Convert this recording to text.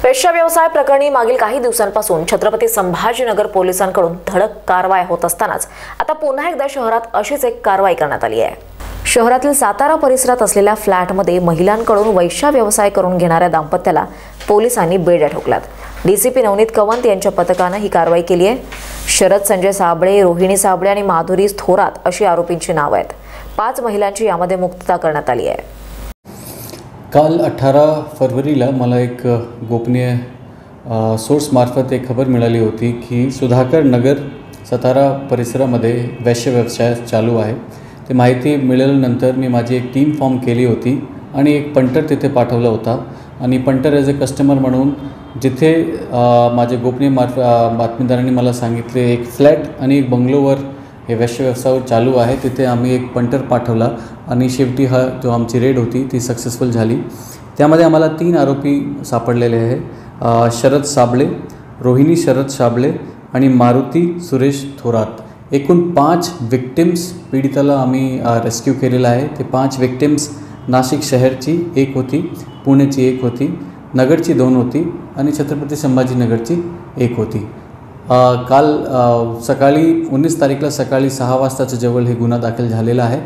वेश्या व्यवसाय प्रकरणी मागील काही दिवसांपासून छत्रपती संभाजीनगर पोलिसांकडून धडक कारवाई होत असतानाच आता पुन्हा एकदा शहरात अशीच एक कारवाई करण्यात आली आहे। शहरातील सातारा परिसरात असलेल्या फ्लॅटमध्ये महिलांकडून वेश्या व्यवसाय करून घेणाऱ्या दाम्पत्याला पोलिसांनी बेड्या ठोकल्यात। डीसीपी नवनीत कवंत यांच्या पथकाने ही कारवाई केली आहे। शरद संजय साबळे, रोहिणी साबळे आणि माधुरी थोरात अशी आरोपींची नावे आहेत। 5 महिलांची यामध्ये मुक्तता करण्यात आली आहे। काल 18 फरवरीला मला एक गोपनीय सोर्समार्फत एक खबर मिळाली होती की सुधाकर नगर सातारा परिसरामध्ये वेश्या व्यवसाय चालू आहे। ते माहिती मिळाल्यानंतर मी माझी एक टीम फॉर्म केली होती आणि एक पंटर तिथे पाठवला होता आणि पंटर ॲज अ कस्टमर म्हणून जिथे माझे गोपनीय बातमीदारांनी मला सांगितले एक फ्लॅट आणि एक बंगलोवर हे वेश्या व्यवसाय चालू आहे, तिथे आम्ही एक पंटर पाठवला आणि शेवटी हा जो आमची रेड होती ती सक्सेसफुल झाली। त्यामध्ये आम्हाला 3 आरोपी सापडलेले आहे, शरद साबळे, रोहिणी शरद साबळे आणि मारुती सुरेश थोरात। एकूण 5 विक्टिम्स पीडिताला आम्ही रेस्क्यू केलेला आहे। ते 5 विक्टिम्स नाशिक शहरची एक होती, पुण्याची एक होती, नगरची 2 होती आणि छत्रपती संभाजीनगरची 1 होती। काल सकाळी 19 तारीखला सकाळी 6 वाजताच्या जवळ हे गुन्हा दाखल झालेला आहे।